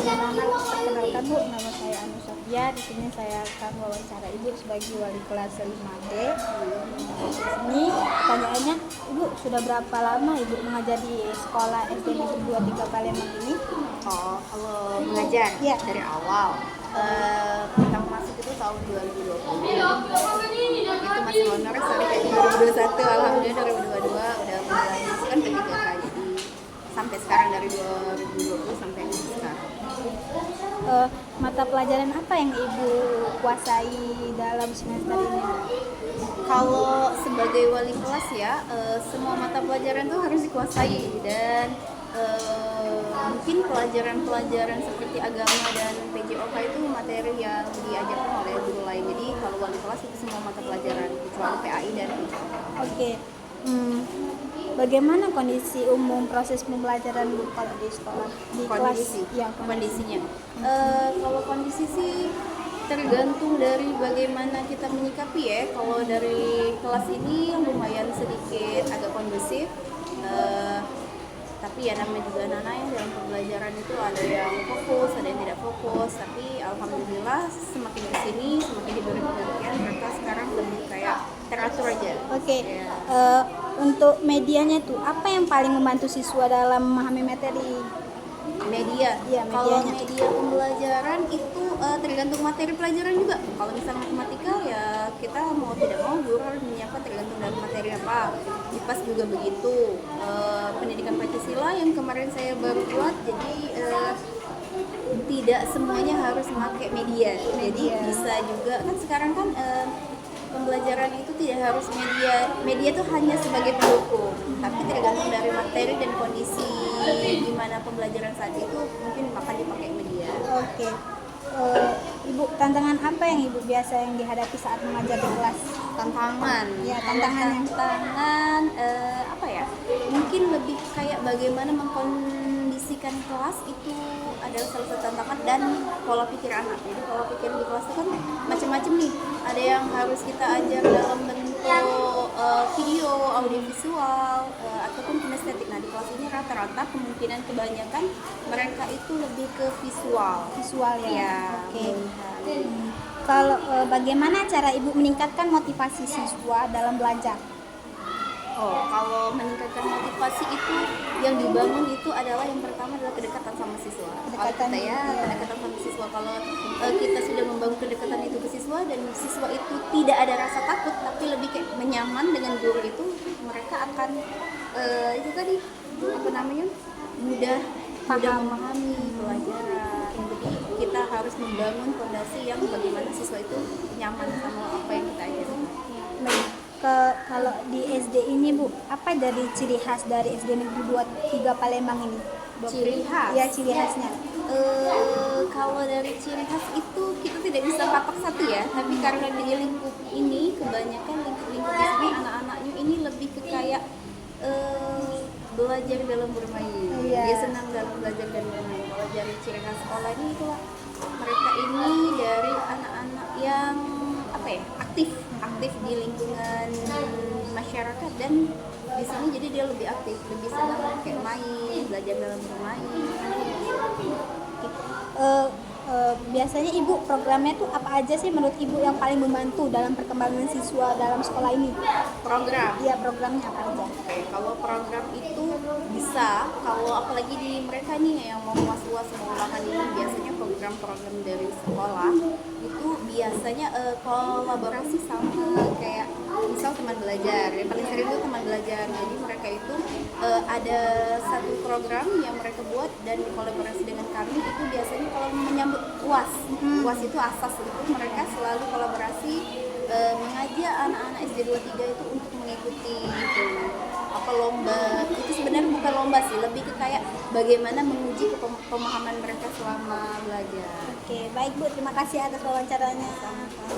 Perkenalkan Bu, nama saya Anu Sofia. Di sini saya akan wawancara Ibu sebagai wali kelas 5D. Ini pertanyaannya, Ibu sudah berapa lama Ibu mengajar di sekolah SD Negeri 23 Palembang ini? Oh, kalau mengajar Ya. dari awal. Pertama masuk itu tahun 2020. Itu masih honor sampai 2021. Alhamdulillah 2022 udah mulai masuk kan ketiga kali. Jadi sampai sekarang dari 2020 sampai sekarang. Mata pelajaran apa yang Ibu kuasai dalam semester ini? Kalau sebagai wali kelas ya, semua mata pelajaran tuh harus dikuasai dan mungkin pelajaran-pelajaran seperti agama dan PJOK itu materi yang diajarkan oleh guru lain. Jadi kalau wali kelas itu semua mata pelajaran kecuali PAI dan PJOK. Oke. Bagaimana kondisi umum proses pembelajaran Bu kalau di sekolah? Di Kondisi, kelas? Ya, kondisinya. Kalau kondisi sih tergantung dari bagaimana kita menyikapi ya. Kalau dari kelas ini lumayan sedikit agak kondusif. Tapi ya namanya juga anak-anak yang dalam pembelajaran itu ada yang fokus, ada yang tidak fokus. Tapi alhamdulillah semakin kesini, semakin diberi pengertian, mereka sekarang lebih kayak teratur aja. Oke. Ya. Untuk medianya tuh apa yang paling membantu siswa dalam memahami materi? Media. Iya, Kalau medianya. media pembelajaran itu tergantung materi pelajaran juga. Kalau misalnya matematika ya kita mau tidak mau guru harus menyiapkan tergantung dari materi apa. IPAS juga begitu. Pendidikan Pancasila yang kemarin saya baru buat, jadi tidak semuanya harus memakai media. Jadi bisa juga kan sekarang kan pembelajaran itu tidak harus media. Media itu hanya sebagai pendukung, tapi tergantung dari materi dan kondisi gimana pembelajaran saat itu mungkin akan dipakai media. Oke. Ibu, tantangan apa yang Ibu biasa yang dihadapi saat mengajar di kelas? Tantangan. Ya, tantangan. Tantangan apa ya? Mungkin lebih kayak bagaimana mengkondisikan kelas itu adalah salah satu tantangan dan pola pikir anak. Jadi pola pikir di kelas itu kan macam-macam nih. Ada yang harus kita ajar dalam bentuk video, audiovisual, ataupun kinestetik. Nah di kelas ini rata-rata kemungkinan kebanyakan mereka itu lebih ke visual. Visual ya. Ya, Oke. Kalau bagaimana cara Ibu meningkatkan motivasi siswa dalam belajar? Oh, kalau meningkatkan motivasi itu yang dibangun itu adalah yang pertama adalah kedekatan sama siswa. Kedekatan, Kalau kita iya. kedekatan sama siswa. Kalau kita sudah membangun kedekatan itu ke siswa dan siswa itu tidak ada rasa takut tapi lebih kayak menyaman dengan guru itu, mereka akan itu tadi apa namanya mudah memahami pelajaran. Jadi kita harus membangun fondasi yang bagaimana siswa itu nyaman sama apa yang kita ajarkan. Baik. Kalau di SD ini Bu, apa dari ciri khas dari SD Negeri 23 Palembang ini? Ciri khas? Ya, ciri khasnya. Kalau dari ciri khas itu kita tidak bisa patok satu ya, tapi karena di lingkup ini kebanyakan lingkup di sini anak-anaknya ini lebih ke kayak belajar dalam bermain. Iya. Dia senang dalam belajar dan bermain. Kalau dari ciri khas sekolah ini itulah mereka ini dari anak-anak yang apa ya aktif di lingkungan masyarakat dan di sini jadi dia lebih aktif, lebih senang kayak main, belajar dalam bermain. Biasanya Ibu programnya tuh apa aja sih menurut Ibu yang paling membantu dalam perkembangan siswa dalam sekolah ini? Program. Iya, programnya apa aja? Oke, kalau program itu bisa, kalau apalagi di mereka nih yang mau was-was mau ulangan ini biasanya program-program dari sekolah itu biasanya kolaborasi sama kayak misal teman belajar. Yang paling sering itu teman belajar. Jadi mereka itu ada satu program yang mereka buat dan kolaborasi dengan kami itu biasanya kalau menyambut UAS. UAS itu asas itu mereka selalu kolaborasi mengajak anak-anak SD 23 itu untuk mengikuti itu apa lomba. Itu sebenarnya bukan lomba sih, lebih ke kayak bagaimana menguji pemahaman mereka selama belajar. Oke, baik Bu, terima kasih atas wawancaranya. Sama-sama.